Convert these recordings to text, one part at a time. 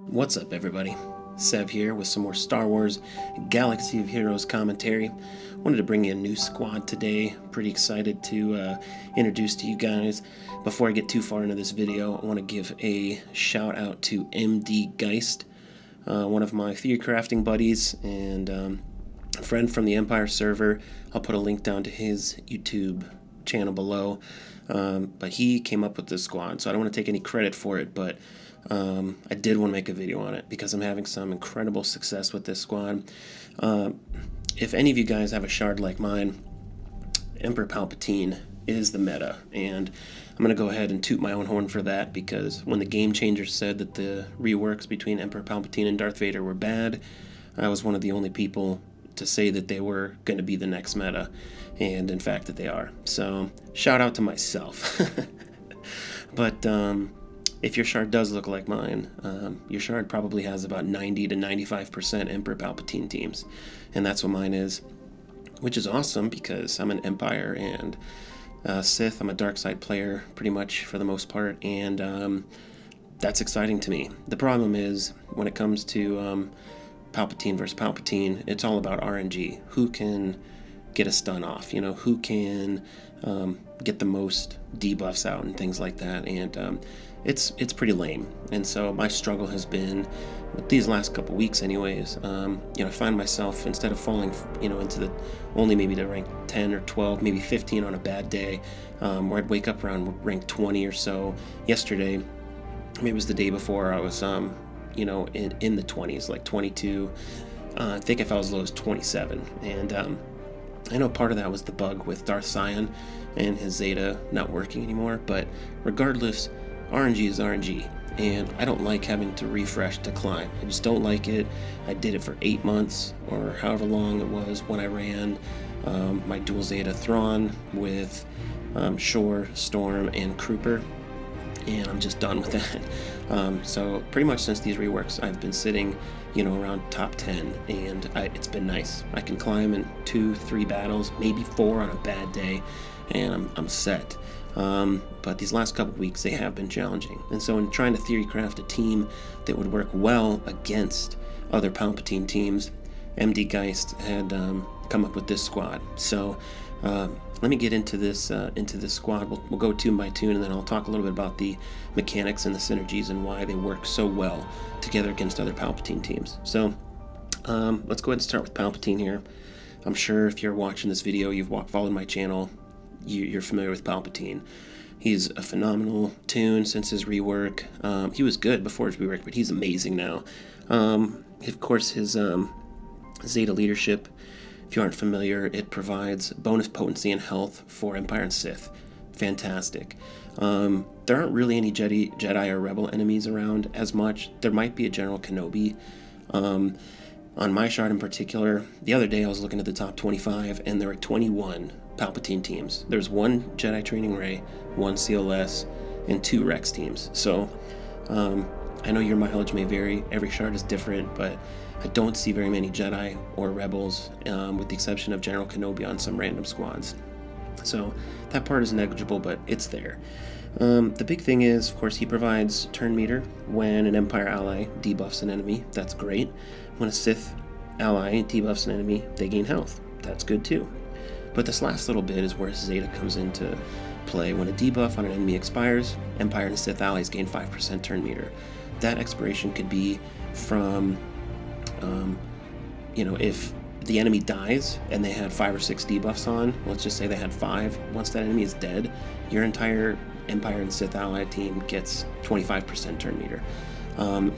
What's up, everybody? Sev here with some more Star Wars Galaxy of Heroes commentary. Wanted to bring you a new squad today. Pretty excited to introduce to you guys. Before I get too far into this video, I want to give a shout out to md.geist, one of my theorycrafting buddies and a friend from the Empire server. I'll put a link down to his YouTube channel below. But he came up with this squad, so I don't want to take any credit for it, but I did want to make a video on it because I'm having some incredible success with this squad. If any of you guys have a shard like mine, Emperor Palpatine is the meta, and I'm going to go ahead and toot my own horn for that, because when the Game Changers said that the reworks between Emperor Palpatine and Darth Vader were bad, I was one of the only people to say that they were going to be the next meta, and in fact that they are. So shout out to myself. But if your shard does look like mine, your shard probably has about 90 to 95% Emperor Palpatine teams, and that's what mine is, which is awesome because I'm an Empire and Sith. I'm a dark side player pretty much for the most part, and that's exciting to me. The problem is when it comes to Palpatine versus Palpatine, it's all about RNG. Who can get a stun off? You know, who can get the most debuffs out and things like that, and it's pretty lame. And so my struggle has been with these last couple weeks anyways. I find myself, instead of falling into the only maybe to rank 10 or 12, maybe 15 on a bad day, where I'd wake up around rank 20 or so. Yesterday, maybe it was the day before, I was in the 20s, like 22. I think if I was as low as 27, and I know part of that was the bug with Darth Sion and his Zeta not working anymore, but regardless, RNG is RNG, and I don't like having to refresh to climb. I just don't like it. I did it for 8 months, or however long it was, when I ran my dual Zeta Thrawn with Shore, Storm, and Crooper, and I'm just done with that. So pretty much since these reworks, I've been sitting around top 10, and it's been nice. I can climb in 2-3 battles, maybe 4 on a bad day, and I'm set. But these last couple weeks, they have been challenging, and so in trying to theorycraft a team that would work well against other Palpatine teams, md.geist had come up with this squad. So let me get into this squad. We'll go tune by tune, and then I'll talk a little bit about the mechanics and the synergies and why they work so well together against other Palpatine teams. So let's go ahead and start with Palpatine here. I'm sure if you're watching this video, you've followed my channel, you're familiar with Palpatine. He's a phenomenal tune since his rework. He was good before his rework, but he's amazing now. Of course, his Zeta leadership, if you aren't familiar, it provides bonus potency and health for Empire and Sith. Fantastic. There aren't really any Jedi or Rebel enemies around as much. There might be a General Kenobi. On my shard in particular, the other day I was looking at the top 25, and there were 21 Palpatine teams. There's 1 Jedi Training Ray, 1 CLS, and 2 Rex teams. So I know your mileage may vary. Every shard is different, but I don't see very many Jedi or Rebels, with the exception of General Kenobi on some random squads. So that part is negligible, but it's there. The big thing is, of course, he provides turn meter when an Empire ally debuffs an enemy. That's great. When a Sith ally debuffs an enemy, they gain health. That's good too. But this last little bit is where Zeta comes into play. When a debuff on an enemy expires, Empire and Sith allies gain 5% turn meter. That expiration could be from if the enemy dies and they had 5 or 6 debuffs on, let's just say they had 5, once that enemy is dead, your entire Empire and Sith ally team gets 25% turn meter.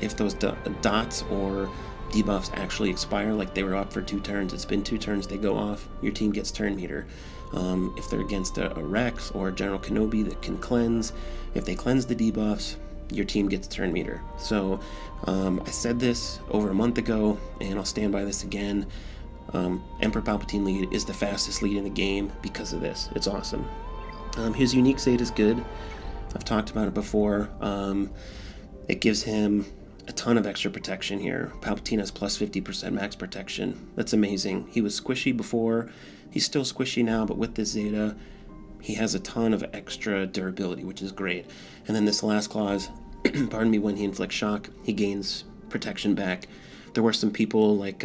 If those dots or debuffs actually expire, like they were up for 2 turns, it's been 2 turns, they go off, your team gets turn meter. If they're against a Rex or a General Kenobi that can cleanse, if they cleanse the debuffs, your team gets turn meter. So I said this over a month ago, and I'll stand by this again. Emperor Palpatine lead is the fastest lead in the game because of this. It's awesome. His unique Zeta is good. I've talked about it before. It gives him a ton of extra protection here. Palpatine has plus 50% max protection. That's amazing. He was squishy before. He's still squishy now, but with this Zeta, he has a ton of extra durability, which is great. And then this last clause, pardon me, when he inflicts shock, he gains protection back. There were some people like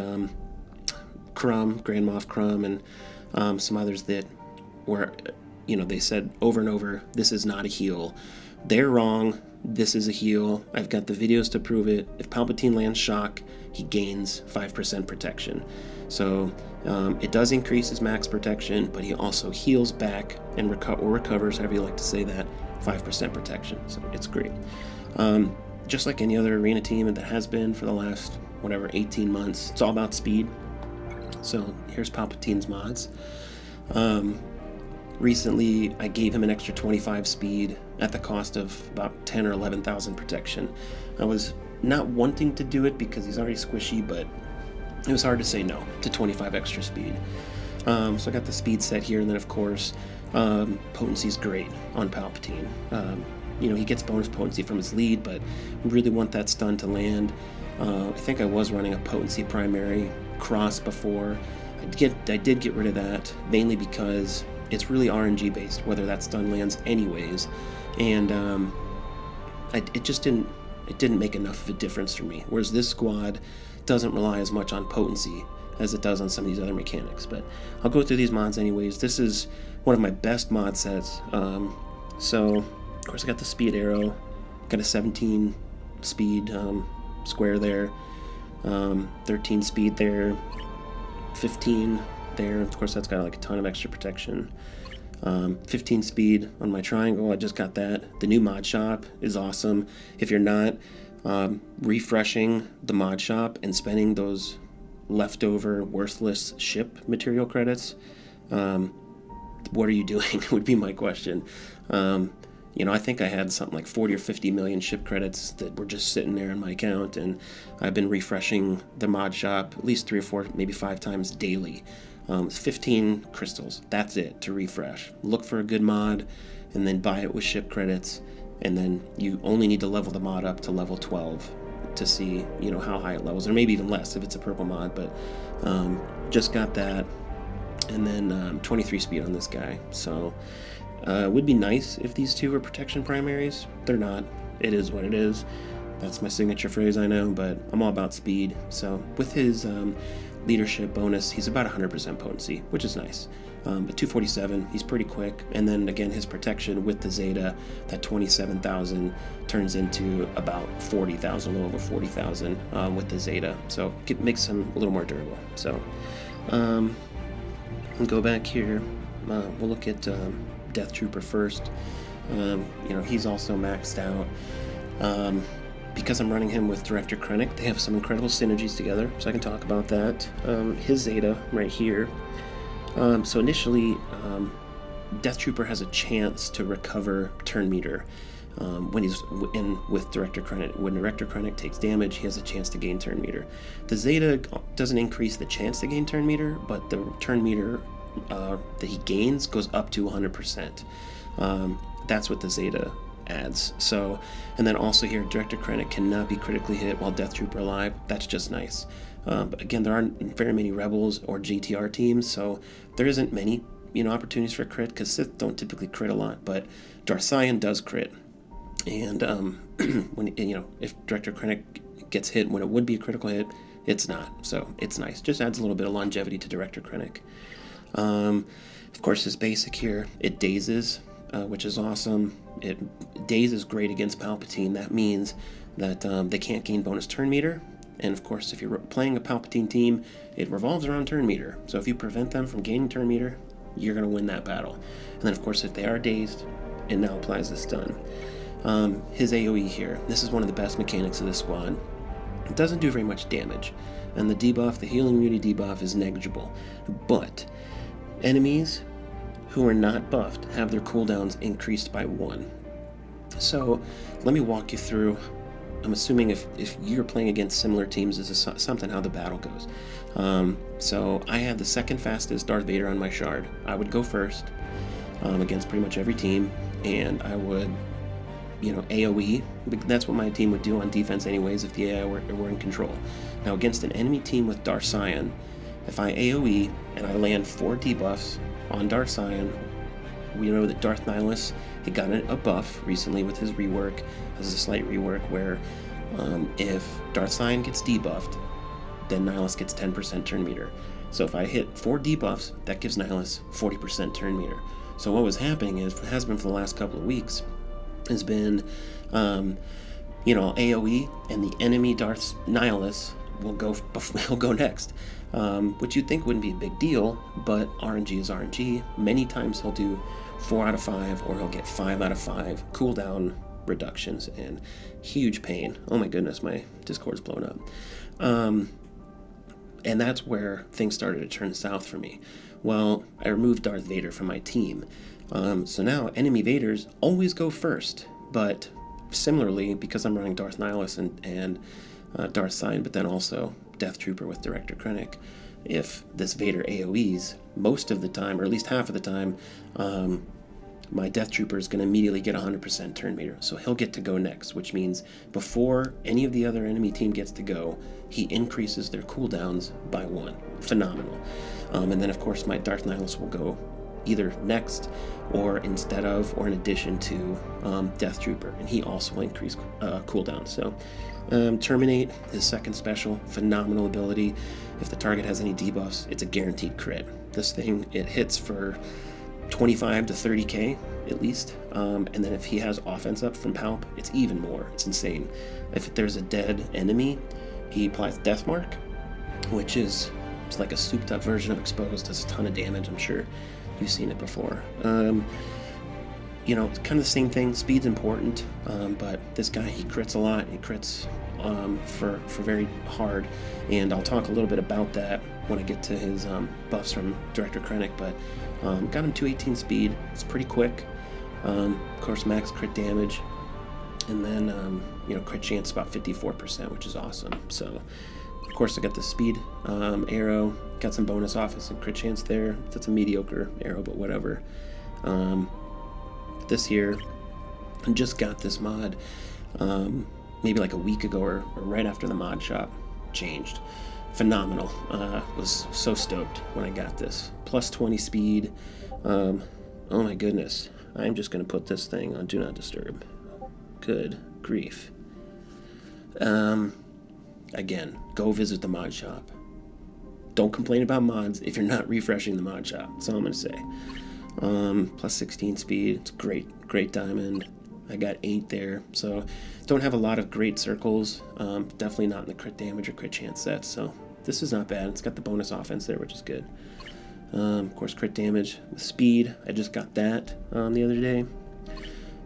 Crumb, Grand Moff Crumb, and some others that were, they said over and over, this is not a heal. They're wrong. This is a heal. I've got the videos to prove it. If Palpatine lands shock, he gains 5% protection. So it does increase his max protection, but he also heals back and recovers, however you like to say that, 5% protection. So it's great. Just like any other arena team that has been for the last, 18 months, it's all about speed. So here's Palpatine's mods. Recently, I gave him an extra 25 speed at the cost of about 10 or 11,000 protection. I was not wanting to do it because he's already squishy, but it was hard to say no to 25 extra speed. So I got the speed set here, and then of course, potency's great on Palpatine. He gets bonus potency from his lead, but really want that stun to land. I think I was running a potency primary cross before. I did get rid of that, mainly because it's really RNG based, whether that stun lands anyways, and it didn't make enough of a difference for me. Whereas this squad doesn't rely as much on potency as it does on some of these other mechanics. But I'll go through these mods anyways. This is one of my best mod sets. So of course I got the speed arrow, got a 17 speed square there, 13 speed there, 15 there. Of course that's got like a ton of extra protection. 15 speed on my triangle, I just got that. The new mod shop is awesome. If you're not refreshing the mod shop and spending those leftover worthless ship material credits, what are you doing would be my question. I think I had something like 40 or 50 million ship credits that were just sitting there in my account, and I've been refreshing the mod shop at least 3 or 4, maybe 5 times daily. 15 crystals, that's it to refresh. Look for a good mod and then buy it with ship credits, and then you only need to level the mod up to level 12 to see how high it levels, or maybe even less if it's a purple mod. But just got that, and then 23 speed on this guy. So it would be nice if these two were protection primaries. They're not. It is what it is. That's my signature phrase, I know, but I'm all about speed. So with his leadership bonus, he's about 100% potency, which is nice. But 247, he's pretty quick. And then again, his protection with the Zeta, that 27,000 turns into about 40,000, a little over 40,000 with the Zeta. So it makes him a little more durable. So we'll go back here. We'll look at Death Trooper first. He's also maxed out. Because I'm running him with Director Krennic, they have some incredible synergies together, so I can talk about that. His Zeta right here. So initially, Death Trooper has a chance to recover turn meter when he's in with Director Krennic. When Director Krennic takes damage, he has a chance to gain turn meter. The Zeta doesn't increase the chance to gain turn meter, but the turn meter that he gains goes up to 100%. That's what the Zeta adds. So, and then also here, Director Krennic cannot be critically hit while Death Trooper alive. That's just nice. But again, there aren't very many Rebels or GTR teams, so there isn't many opportunities for crit, because Sith don't typically crit a lot, but Darth Sion does crit. And when if Director Krennic gets hit when it would be a critical hit, it's not. So it's nice. Just adds a little bit of longevity to Director Krennic. Of course, his basic here, it dazes, which is awesome. It dazes great against Palpatine. That means that they can't gain bonus turn meter. And of course, if you're playing a Palpatine team, it revolves around turn meter. So if you prevent them from gaining turn meter, you're going to win that battle. And then of course, if they are dazed, it now applies the stun. His AoE here, this is one of the best mechanics of this squad. It doesn't do very much damage, and the debuff, the healing immunity debuff, is negligible. But enemies who are not buffed have their cooldowns increased by 1. So let me walk you through. I'm assuming if you're playing against similar teams, this is something how the battle goes. So I had the second fastest Darth Vader on my shard. I would go first against pretty much every team, and I would AoE. That's what my team would do on defense anyways if the AI were in control. Now against an enemy team with Darth Sion, if I AoE and I land 4 debuffs on Darth Sion, we know that Darth Nihilus, he got a buff recently with his rework. This is a slight rework where If Darth Sion gets debuffed, then Nihilus gets 10% turn meter. So if I hit 4 debuffs, that gives Nihilus 40% turn meter. So what was happening is, has been for the last couple of weeks, has been, you know, AoE, and the enemy Darth Nihilus will go next, which you'd think wouldn't be a big deal, but RNG is RNG. Many times he'll do 4 out of 5, or he'll get 5 out of 5 cooldown reductions, and huge pain. Oh my goodness, my Discord's blown up. And that's where things started to turn south for me. Well, I removed Darth Vader from my team. So now enemy Vaders always go first, but similarly, because I'm running Darth Nihilus and Darth Sion, but then also Death Trooper with Director Krennic, if this Vader AoEs, most of the time, or at least half of the time, my Death Trooper is going to immediately get 100% turn meter. So he'll get to go next, which means before any of the other enemy team gets to go, he increases their cooldowns by 1. Phenomenal. And then, of course, my Darth Nihilus will go either next or instead of or in addition to Death Trooper, and he also will increase cooldown. So Terminate, his second special, phenomenal ability. If the target has any debuffs, it's a guaranteed crit. This thing, it hits for 25 to 30k at least, and then if he has offense up from Palp, it's even more. It's insane. If there's a dead enemy, he applies Death Mark, which is, it's like a souped up version of Exposed, does a ton of damage. I'm sure you've seen it before. You know, it's kind of the same thing. Speed's important, but this guy, he crits a lot. He crits for very hard, and I'll talk a little bit about that when I get to his buffs from Director Krennic, but got him 218 speed. It's pretty quick. Of course, max crit damage, and then you know, crit chance about 54%, which is awesome. So, of course, I got the speed arrow, got some bonus offense and crit chance there. That's a mediocre arrow, but whatever. This here, I just got this mod maybe like a week ago or right after the mod shop changed. Phenomenal. Was so stoked when I got this. Plus 20 speed. Oh my goodness. I'm just going to put this thing on Do Not Disturb. Good grief. Again, go visit the mod shop. Don't complain about mods if you're not refreshing the mod shop. That's all I'm going to say. Plus 16 speed. It's great diamond. I got 8 there, so don't have a lot of great circles. Definitely not in the crit damage or crit chance sets, so this is not bad. It's got the bonus offense there, which is good. Of course, crit damage with speed. I just got that the other day.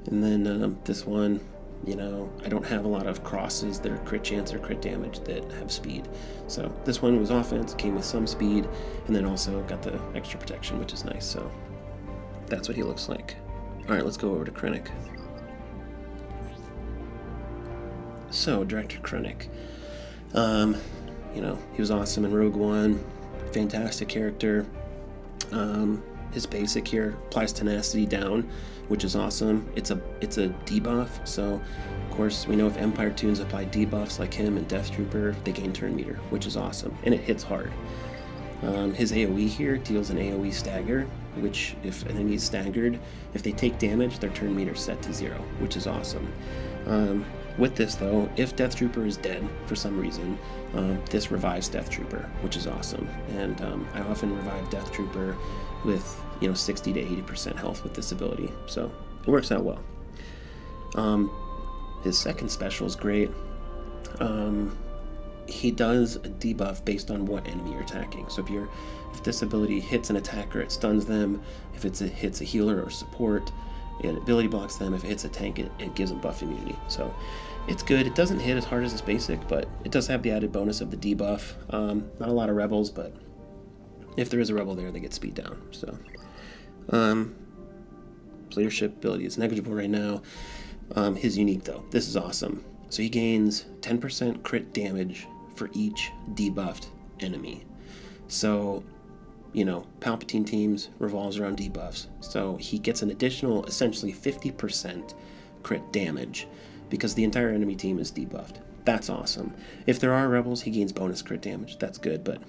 And then this one, you know, I don't have a lot of crosses that are crit chance or crit damage that have speed. So this one was offense, came with some speed, and then also got the extra protection, which is nice. So that's what he looks like. All right, let's go over to Krennic. So, Director Krennic, you know, he was awesome in Rogue One, fantastic character. His basic here applies tenacity down, which is awesome. It's a debuff, so of course we know if Empire Toons apply debuffs like him and Death Trooper, they gain turn meter, which is awesome, and it hits hard. His AoE here deals an AoE stagger, which if an enemy is staggered, if they take damage, their turn meter is set to 0, which is awesome. With this though, if Death Trooper is dead for some reason, this revives Death Trooper, which is awesome. And I often revive Death Trooper with, you know, 60 to 80% health with this ability, so it works out well. His second special is great. He does a debuff based on what enemy you're attacking. So if this ability hits an attacker, it stuns them. If it hits a healer or support, it ability blocks them. If it hits a tank, it gives them buff immunity. So it's good. It doesn't hit as hard as its basic, but it does have the added bonus of the debuff. Not a lot of rebels, but if there is a rebel there, they get speed down. So leadership ability is negligible right now. His unique though, this is awesome. So he gains 10% crit damage for each debuffed enemy. So, you know, Palpatine teams revolves around debuffs. So he gets an additional, essentially 50% crit damage because the entire enemy team is debuffed. That's awesome. If there are rebels, he gains bonus crit damage. That's good, but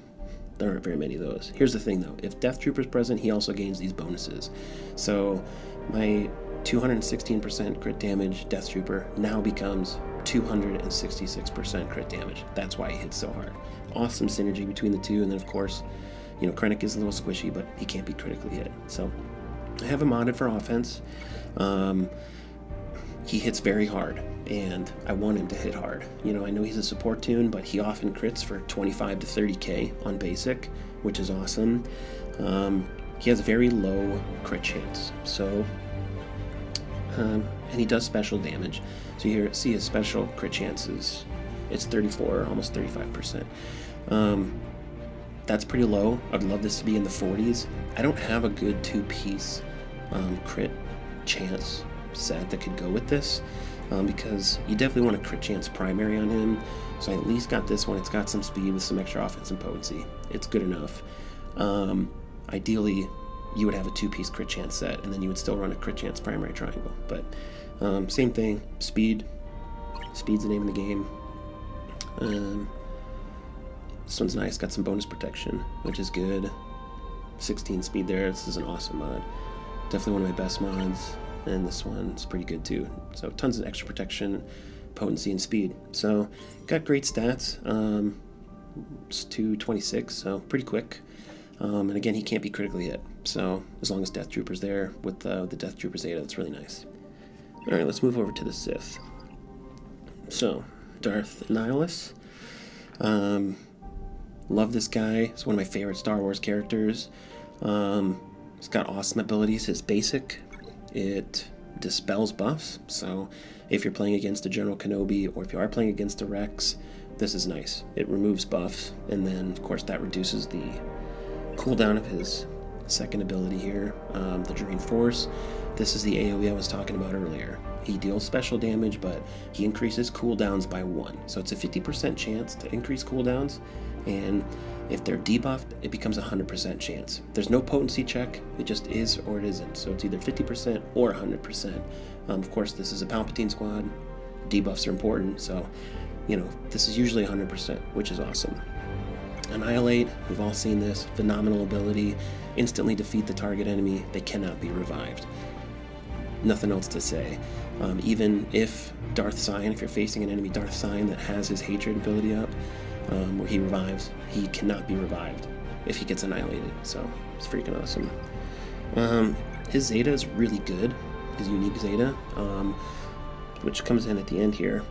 there aren't very many of those. Here's the thing though, if Death Trooper is present, he also gains these bonuses. So my 216% crit damage Death Trooper now becomes 266% crit damage. That's why he hits so hard. Awesome synergy between the two, and then of course, you know, Krennic is a little squishy, but he can't be critically hit. So I have him modded for offense. He hits very hard, and I want him to hit hard. You know, I know he's a support tune, but he often crits for 25 to 30k on basic, which is awesome. He has very low crit chance, so and he does special damage. So you see his special crit chances, it's 34, almost 35%. That's pretty low. I'd love this to be in the 40s. I don't have a good two-piece crit chance set that could go with this, because you definitely want a crit chance primary on him. So I at least got this one. It's got some speed with some extra offense and potency. It's good enough. Ideally, you would have a two-piece crit chance set, and then you would still run a crit chance primary triangle. But same thing, speed. Speed's the name of the game. This one's nice, got some bonus protection, which is good. 16 speed there. This is an awesome mod. Definitely one of my best mods, and this one's pretty good too. So tons of extra protection, potency, and speed. So got great stats. It's 226, so pretty quick. And again, he can't be critically hit, so as long as Death Trooper's there with the Death Trooper Zeta, that's really nice. Alright, let's move over to the Sith. So, Darth Nihilus. Love this guy. He's one of my favorite Star Wars characters. He's got awesome abilities. His basic, it dispels buffs, so if you're playing against a General Kenobi, or if you are playing against a Rex, this is nice. It removes buffs, and then, of course, that reduces the cooldown of his second ability here, the Dreen Force. This is the AoE I was talking about earlier. He deals special damage, but he increases cooldowns by 1. So it's a 50% chance to increase cooldowns, and if they're debuffed, it becomes a 100% chance. There's no potency check, it just is or it isn't. So it's either 50% or 100%. Of course, this is a Palpatine squad. Debuffs are important, so, you know, this is usually 100%, which is awesome. Annihilate, we've all seen this, phenomenal ability. Instantly defeat the target enemy, they cannot be revived. Nothing else to say. Even if Darth Sion, if you're facing an enemy Darth Sion that has his hatred ability up, where he revives, he cannot be revived if he gets annihilated, so it's freaking awesome. His Zeta is really good, his unique Zeta, which comes in at the end here.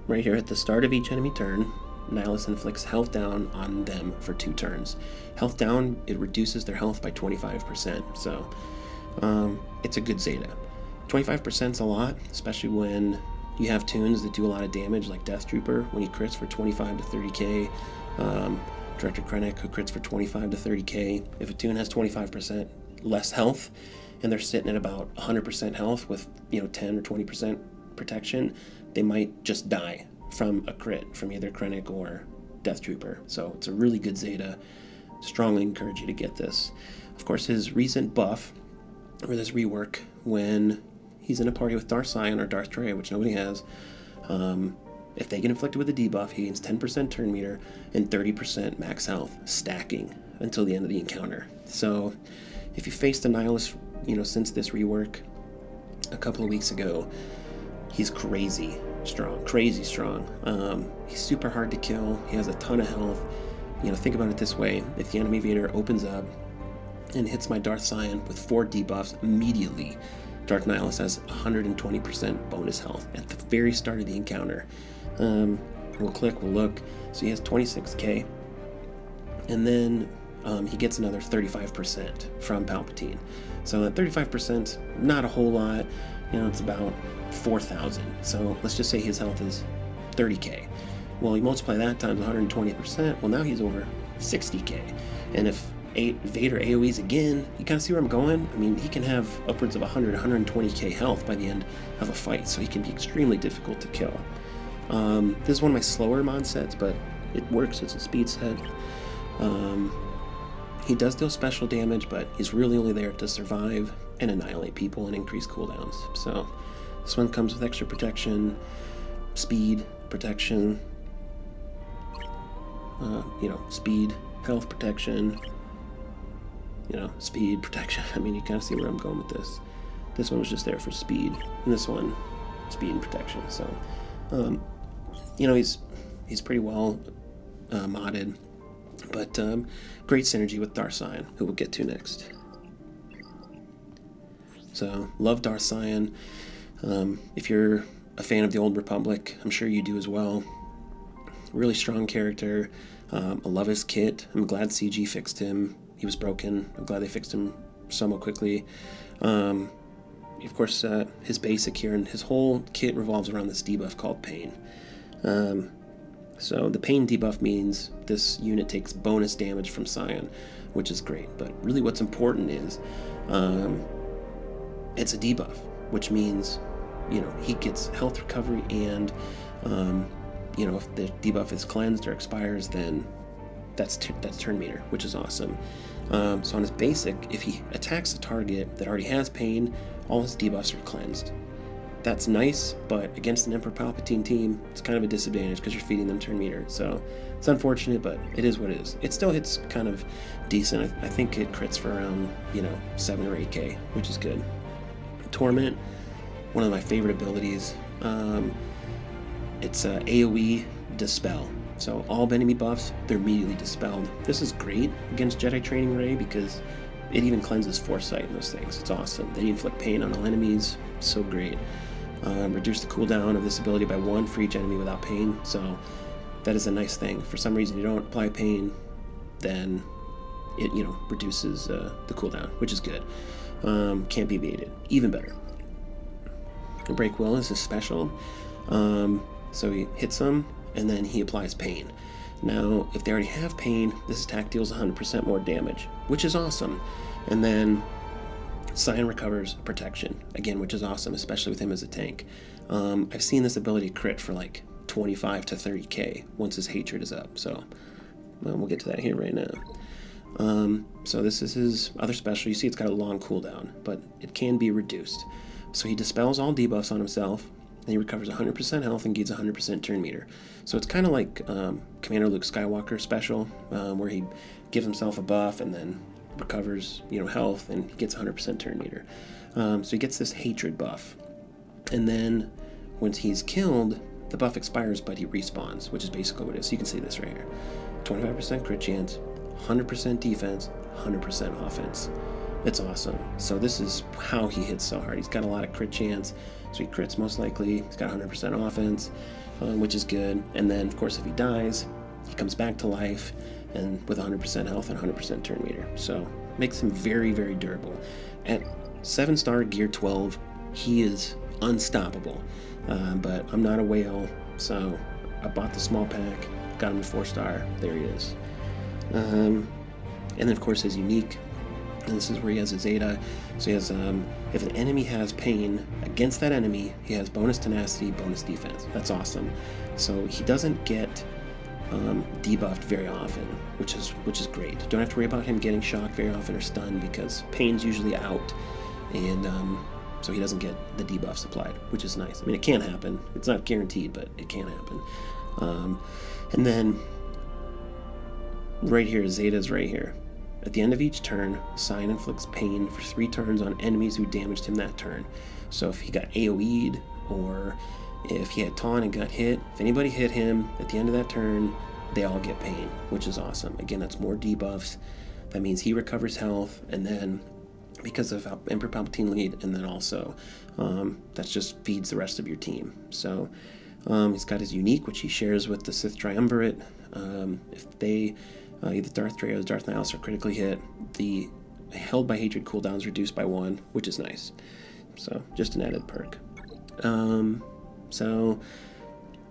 Right here at the start of each enemy turn, Nihilus inflicts health down on them for 2 turns. Health down, it reduces their health by 25%, so it's a good Zeta. 25% is a lot, especially when you have tunes that do a lot of damage, like Death Trooper, when he crits for 25 to 30k. Director Krennic, who crits for 25 to 30k. If a tune has 25% less health, and they're sitting at about 100% health with, you know, 10 or 20% protection, they might just die from a crit from either Krennic or Death Trooper. So it's a really good Zeta. Strongly encourage you to get this. Of course, his recent buff, or this rework, when he's in a party with Darth Sion or Darth Trey, which nobody has, if they get inflicted with a debuff, he gains 10% turn meter and 30% max health, stacking until the end of the encounter. So if you faced a Nihilus, you know, since this rework a couple of weeks ago, he's crazy strong, crazy strong. He's super hard to kill. He has a ton of health. You know, think about it this way. If the enemy Vader opens up and hits my Darth Sion with 4 debuffs immediately, Darth Nihilus has 120% bonus health at the very start of the encounter. We'll click, we'll look. So he has 26k. And then he gets another 35% from Palpatine. So that 35%, not a whole lot. You know, it's about 4,000. So let's just say his health is 30k. Well, you multiply that times 120%. Well, now he's over 60k. And if Vader AoEs again, you kind of see where I'm going? I mean, he can have upwards of 100, 120k health by the end of a fight, so he can be extremely difficult to kill. This is one of my slower mod sets, but it works. It's a speed set. He does deal special damage, but he's really only there to survive and annihilate people and increase cooldowns. So this one comes with extra protection, speed, protection, you know, speed, health protection, you know, speed, protection. I mean, you kind of see where I'm going with this. This one was just there for speed, and this one speed and protection. So, you know, he's pretty well modded, but great synergy with Darth Sion, who we'll get to next. So, love Darth Sion. If you're a fan of the Old Republic, I'm sure you do as well. Really strong character. I love his kit. I'm glad CG fixed him. He was broken. I'm glad they fixed him somewhat quickly. Of course, his basic here, and his whole kit revolves around this debuff called Pain. So the Pain debuff means this unit takes bonus damage from Sion, which is great. But really what's important is it's a debuff, which means, you know, he gets health recovery, and you know, if the debuff is cleansed or expires, then that's turn meter, which is awesome. So on his basic, if he attacks a target that already has Pain, all his debuffs are cleansed. That's nice, but against an Emperor Palpatine team, it's kind of a disadvantage because you're feeding them turn meter. So it's unfortunate, but it is what it is. It still hits kind of decent. I think it crits for around, you know, 7 or 8k, which is good. Torment, one of my favorite abilities. It's AoE Dispel. So all enemy buffs, they're immediately dispelled. This is great against Jedi Training Ray because it even cleanses Foresight and those things. It's awesome. Then you inflict pain on all enemies. So great. Reduce the cooldown of this ability by 1 for each enemy without pain. So that is a nice thing. For some reason you don't apply pain, then it, you know, reduces the cooldown, which is good. Can't be evaded. Even better. Break Will is a special. So he hits them, and then he applies Pain. Now, if they already have Pain, this attack deals 100% more damage, which is awesome. And then Sion recovers Protection, again, which is awesome, especially with him as a tank. I've seen this ability crit for like 25 to 30k once his hatred is up, so we'll get to that here right now. So this is his other special. You see it's got a long cooldown, but it can be reduced. So he dispels all debuffs on himself, and he recovers 100% health and gains 100% turn meter. So it's kind of like Commander Luke Skywalker special, where he gives himself a buff and then recovers, you know, health, and he gets 100% turn meter. So he gets this hatred buff, and then once he's killed, the buff expires, but he respawns, which is basically what it is. So you can see this right here: 25% crit chance, 100% defense, 100% offense. It's awesome. So this is how he hits so hard. He's got a lot of crit chance, so he crits most likely. He's got 100% offense, which is good. And then, of course, if he dies, he comes back to life, and with 100% health and 100% turn meter. So makes him very, very durable. At 7-star gear 12, he is unstoppable. But I'm not a whale, so I bought the small pack, got him to 4-star. There he is. And then, of course, his unique. And this is where he has his Zeta. So he has, if an enemy has pain against that enemy, he has bonus tenacity, bonus defense. That's awesome. So he doesn't get debuffed very often, which is great. Don't have to worry about him getting shocked very often or stunned, because pain's usually out, and so he doesn't get the debuffs applied, which is nice. I mean, it can happen. It's not guaranteed, but it can happen. And then right here, Zeta's right here. At the end of each turn, Sion inflicts pain for 3 turns on enemies who damaged him that turn. So if he got AoE'd, or if he had taunt and got hit, if anybody hit him at the end of that turn, they all get pain, which is awesome. Again, that's more debuffs. That means he recovers health, and then because of Emperor Palpatine lead, and then also that just feeds the rest of your team. So he's got his unique, which he shares with the Sith Triumvirate. If they either Darth Sion or Darth Nihilus are critically hit, the held by hatred cooldown is reduced by 1, which is nice. So just an added perk. So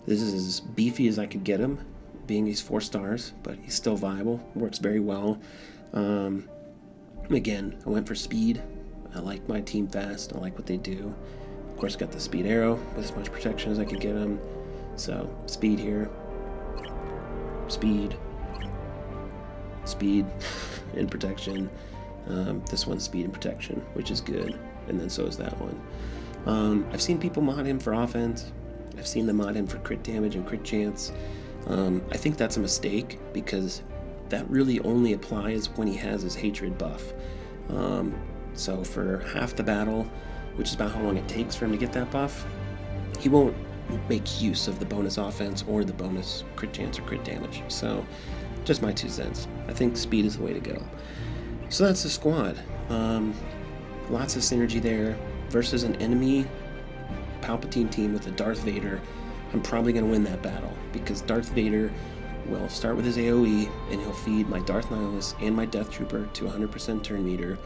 this is as beefy as I could get him, being he's 4 stars, but he's still viable. Works very well. Again, I went for speed. I like my team fast. I like what they do. Of course, got the speed arrow with as much protection as I could get him. So speed here, speed and protection. This one's speed and protection, which is good, and then so is that one. I've seen people mod him for offense. I've seen them mod him for crit damage and crit chance. I think that's a mistake, because that really only applies when he has his hatred buff. So for half the battle, which is about how long it takes for him to get that buff, he won't make use of the bonus offense or the bonus crit chance or crit damage. So, just my 2 cents. I think speed is the way to go. So that's the squad. Lots of synergy there versus an enemy Palpatine team with a Darth Vader. I'm probably going to win that battle because Darth Vader will start with his AoE and he'll feed my Darth Nihilus and my Death Trooper to 100% turn meter,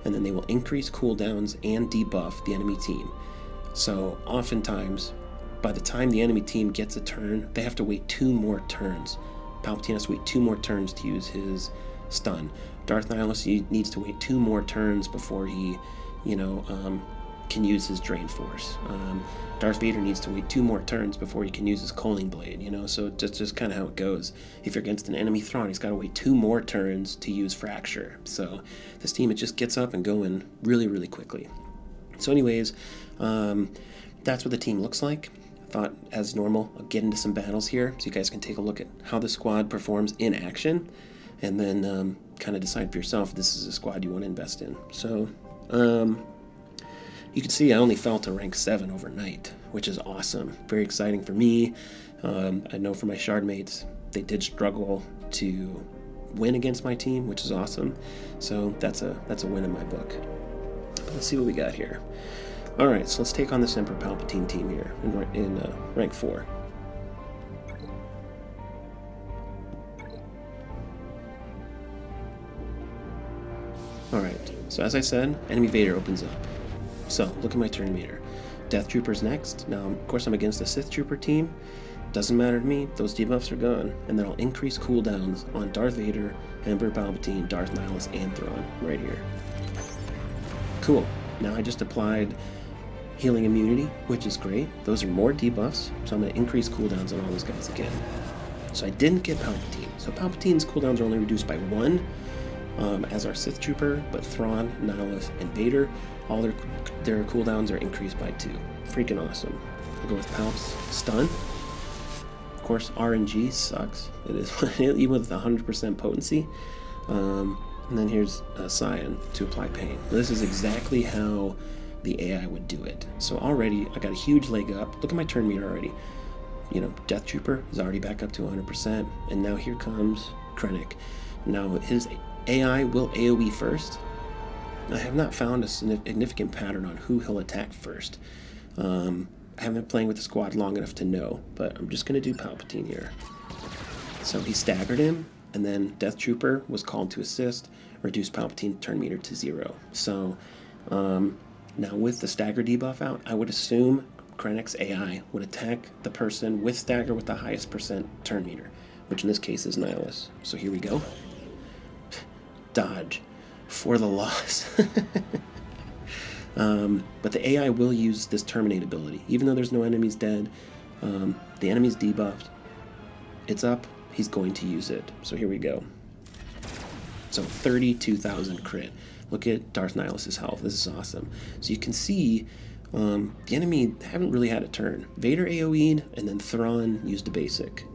and then they will increase cooldowns and debuff the enemy team. So oftentimes, by the time the enemy team gets a turn, they have to wait 2 more turns. Palpatine has to wait 2 more turns to use his stun. Darth Nihilus needs to wait 2 more turns before he, can use his Drain Force. Darth Vader needs to wait 2 more turns before he can use his Coaling Blade, so just kind of how it goes. If you're against an enemy Thrawn, he's got to wait 2 more turns to use Fracture. So this team, it just gets up and going really, really quickly. So anyways, that's what the team looks like. I thought, as normal, I'll get into some battles here so you guys can take a look at how the squad performs in action, and then kind of decide for yourself if this is a squad you want to invest in. So, you can see I only fell to rank 7 overnight, which is awesome. Very exciting for me. I know for my shard mates, they did struggle to win against my team, which is awesome. So that's a win in my book. Let's see what we got here. All right, so let's take on this Emperor Palpatine team here in rank 4. All right, so as I said, enemy Vader opens up. So look at my turn meter. Death Trooper's next. Now, of course, I'm against a Sith Trooper team. Doesn't matter to me. Those debuffs are gone. And then I'll increase cooldowns on Darth Vader, Emperor Palpatine, Darth Nihilus, and Thrawn right here. Cool. Now I just applied healing immunity, which is great. Those are more debuffs, so I'm going to increase cooldowns on all those guys again. So I didn't get Palpatine. So Palpatine's cooldowns are only reduced by 1 as our Sith Trooper, but Thrawn, Nihilus, and Vader, all their cooldowns are increased by 2. Freaking awesome. I'll go with Palp's stun. Of course, RNG sucks. It is even with 100% potency. And then here's Sion to apply pain. This is exactly how the AI would do it. So already I got a huge leg up. Look at my turn meter already. Death Trooper is already back up to 100%, and now here comes Krennic. Now his AI will AoE first. I have not found a significant pattern on who he'll attack first. I haven't been playing with the squad long enough to know, but I'm just going to do Palpatine here. So he staggered him, and then Death Trooper was called to assist, reduce Palpatine turn meter to 0. So now with the stagger debuff out, I would assume Krennic's AI would attack the person with stagger with the highest percent turn meter, which in this case is Nihilus. So here we go. Dodge for the loss. But the AI will use this terminate ability. Even though there's no enemies dead, the enemy's debuffed, it's up, he's going to use it. So here we go. So 32,000 crit. Look at Darth Nihilus' health. This is awesome. So you can see the enemy haven't really had a turn. Vader AoE'd, and then Thrawn used a basic.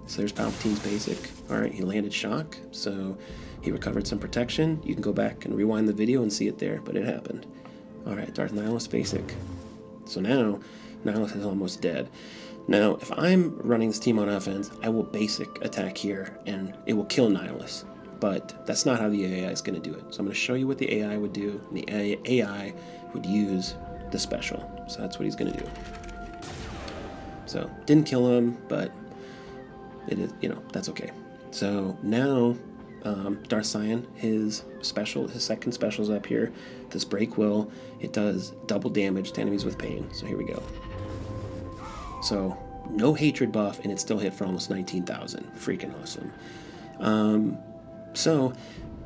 So there's Palpatine's basic. Alright, he landed shock, so he recovered some protection. You can go back and rewind the video and see it there, but it happened. Alright, Darth Nihilus basic. So now, Nihilus is almost dead. Now, if I'm running this team on offense, I will basic attack here, and it will kill Nihilus. But that's not how the AI is going to do it. So I'm going to show you what the AI would do, and the AI would use the special. So that's what he's going to do. So, didn't kill him, but it is, that's okay. So now, Darth Sion, his second special is up here. This Break Will, it does double damage to enemies with pain. So here we go. So no hatred buff, and it still hit for almost 19,000. Freaking awesome. So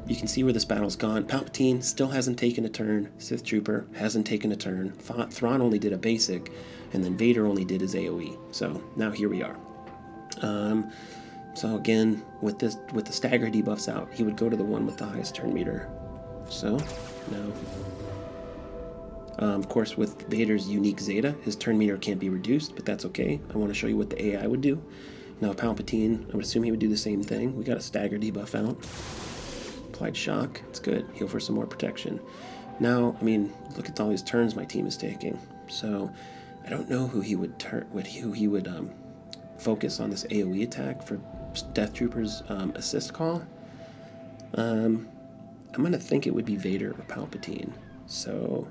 you can see where this battle's gone. Palpatine still hasn't taken a turn. Sith Trooper hasn't taken a turn. Thrawn only did a basic, and then Vader only did his AoE. So now here we are. So again, with the stagger debuffs out, he would go to the one with the highest turn meter. So now, of course, with Vader's unique Zeta, his turn meter can't be reduced, but that's okay. I want to show you what the AI would do. Now Palpatine, I would assume he would do the same thing. We got a stagger debuff out. Applied shock. It's good. Heal for some more protection. Now, I mean, look at all these turns my team is taking. So I don't know who he would focus on this AoE attack for Death Trooper's assist call. I'm gonna think it would be Vader or Palpatine, so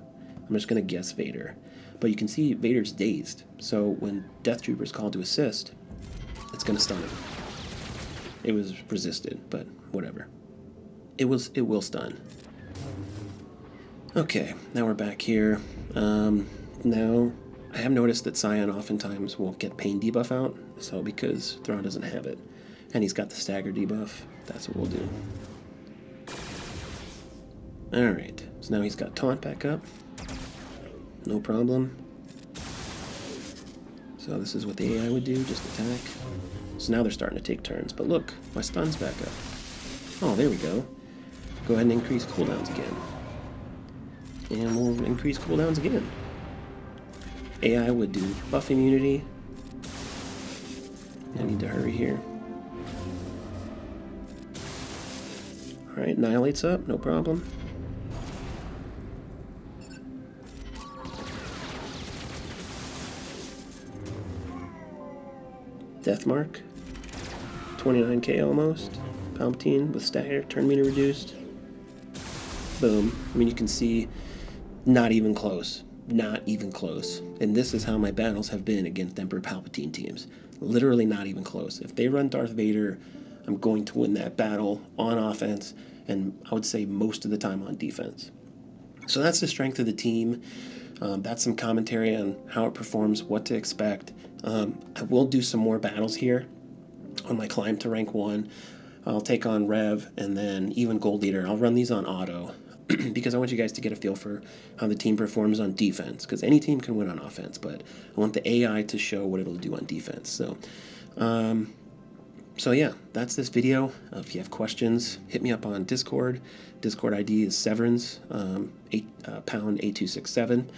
I'm just gonna guess Vader. But you can see Vader's dazed, so when Death Trooper's called to assist, it's gonna stun him. It was resisted, but whatever. It will stun. Okay, now we're back here. Now I have noticed that Sion oftentimes will get pain debuff out, so because Thrawn doesn't have it, and he's got the stagger debuff, that's what we'll do. Alright, so now he's got taunt back up. No problem. So this is what the AI would do, just attack. So now they're starting to take turns, but look, my stun's back up. Oh, there we go. Go ahead and increase cooldowns again. And we'll increase cooldowns again. AI would do buff immunity. I need to hurry here. Alright, Annihilate's up, no problem. Death Mark. 29k almost. Palpatine with stagger, turn meter reduced. Boom. I mean, you can see, not even close. Not even close. And this is how my battles have been against Emperor Palpatine teams. Literally not even close. If they run Darth Vader, I'm going to win that battle on offense, and I would say most of the time on defense. So that's the strength of the team. That's some commentary on how it performs, what to expect. I will do some more battles here on my climb to rank 1. I'll take on Rev and then even Gold Leader. I'll run these on auto because I want you guys to get a feel for how the team performs on defense, because any team can win on offense, but I want the AI to show what it'll do on defense. So yeah, that's this video. If you have questions, hit me up on Discord. Discord ID is Severance, pound 8267,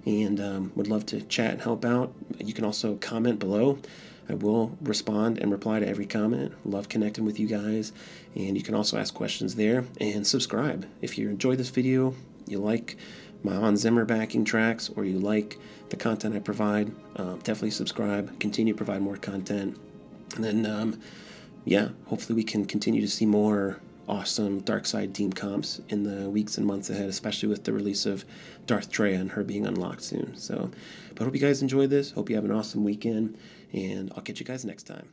and would love to chat and help out. You can also comment below. I will respond and reply to every comment. Love connecting with you guys, and you can also ask questions there, and subscribe. If you enjoyed this video, you like my Hans Zimmer backing tracks, or you like the content I provide, definitely subscribe. Continue to provide more content, and then yeah, hopefully we can continue to see more awesome Dark Side team comps in the weeks and months ahead, especially with the release of Darth Traya and her being unlocked soon. So, but hope you guys enjoyed this. Hope you have an awesome weekend, and I'll catch you guys next time.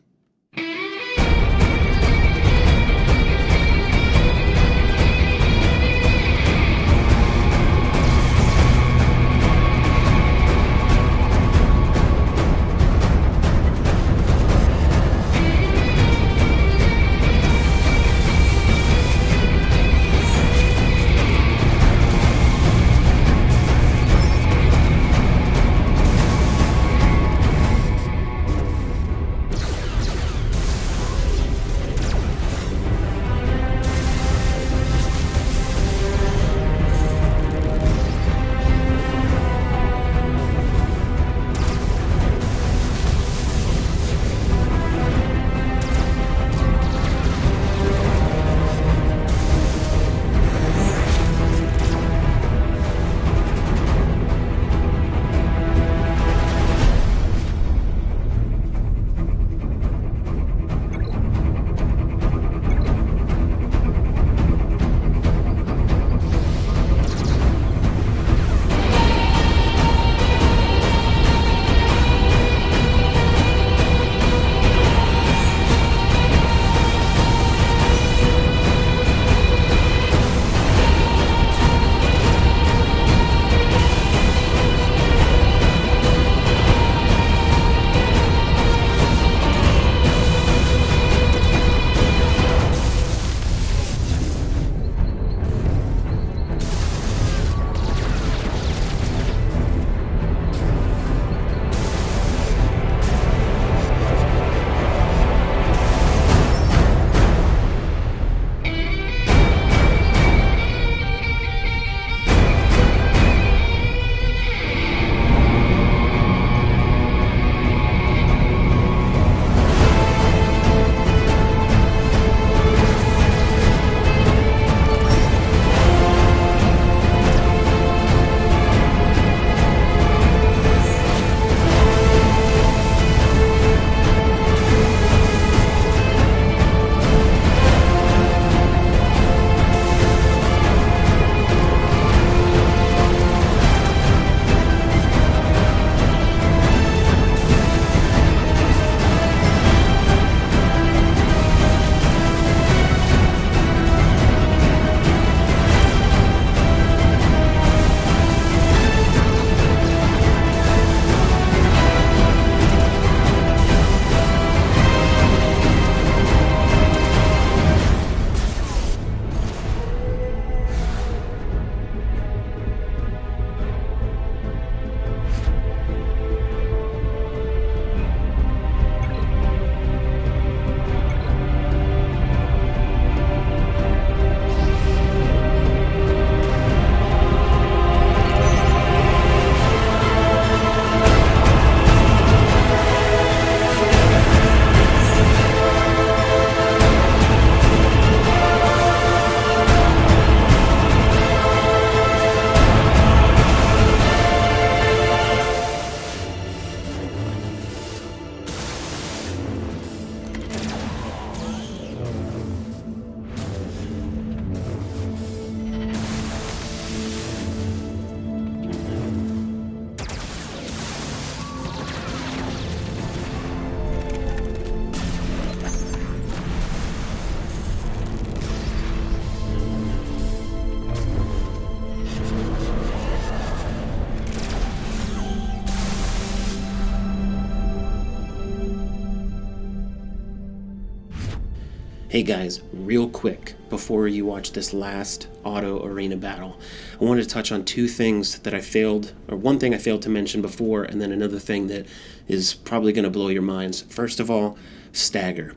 Hey guys, real quick, before you watch this last auto arena battle, I wanted to touch on two things that I failed, or one thing I failed to mention before, and then another thing that is probably going to blow your minds. First of all, stagger.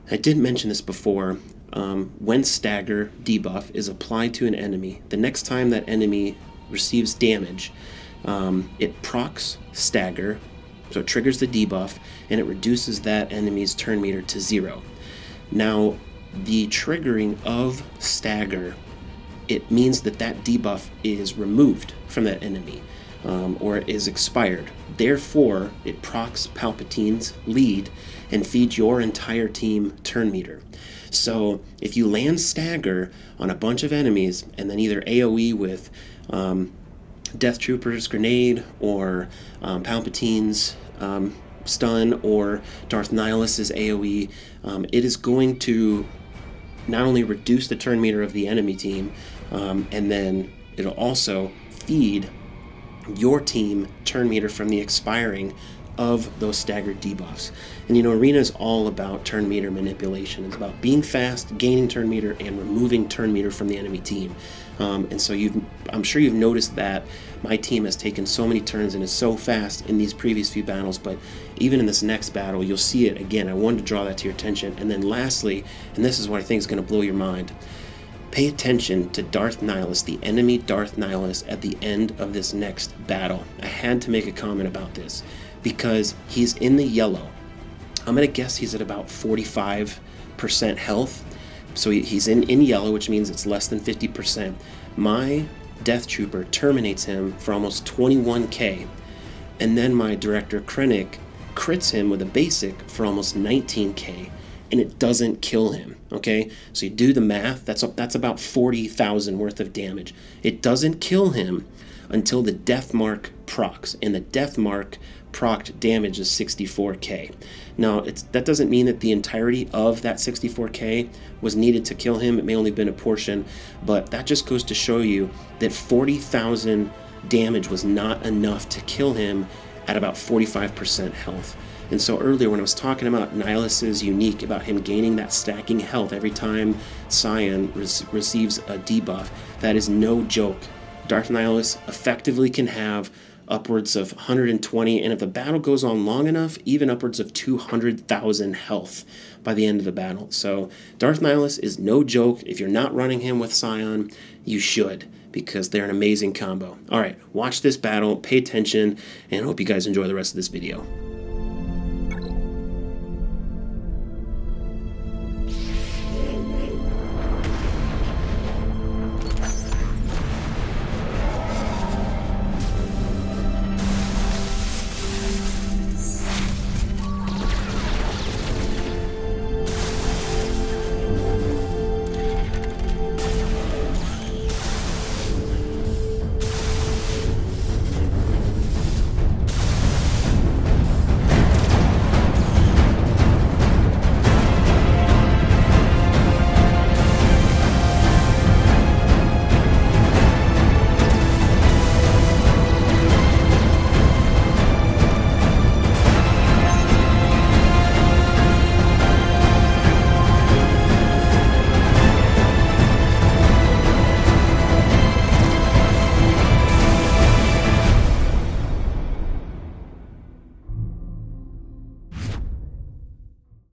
I did mention this before. When stagger debuff is applied to an enemy, the next time that enemy receives damage, it procs stagger, so it triggers the debuff, and it reduces that enemy's turn meter to 0. Now, the triggering of stagger, it means that that debuff is removed from that enemy, or it is expired. Therefore, it procs Palpatine's lead and feeds your entire team turn meter. So, if you land stagger on a bunch of enemies and then either AoE with Death Trooper's grenade or Palpatine's stun or Darth Nihilus' AoE, it is going to not only reduce the turn meter of the enemy team, and then it'll also feed your team turn meter from the expiring of those staggered debuffs. And you know, Arena is all about turn meter manipulation. It's about being fast, gaining turn meter, and removing turn meter from the enemy team. And so I'm sure you've noticed that my team has taken so many turns and is so fast in these previous few battles, but even in this next battle, you'll see it again. I wanted to draw that to your attention. And then lastly, and this is what I think is going to blow your mind, pay attention to Darth Nihilus, the enemy Darth Nihilus, at the end of this next battle. I had to make a comment about this because he's in the yellow. I'm going to guess he's at about 45% health. So he's in yellow, which means it's less than 50%. My Death Trooper terminates him for almost 21k. And then my director Krennic crits him with a basic for almost 19k. And it doesn't kill him, okay? So you do the math, that's about 40,000 worth of damage. It doesn't kill him until the death mark procs, and the death mark procced damage is 64k. Now, that doesn't mean that the entirety of that 64k was needed to kill him. It may only have been a portion, but that just goes to show you that 40,000 damage was not enough to kill him at about 45% health. And so earlier when I was talking about Nihilus' unique, about him gaining that stacking health every time Sion receives a debuff, that is no joke. Darth Nihilus effectively can have upwards of 120, and if the battle goes on long enough, even upwards of 200,000 health by the end of the battle. So Darth Nihilus is no joke. If you're not running him with Sion, you should, because they're an amazing combo. All right, watch this battle, pay attention, and I hope you guys enjoy the rest of this video.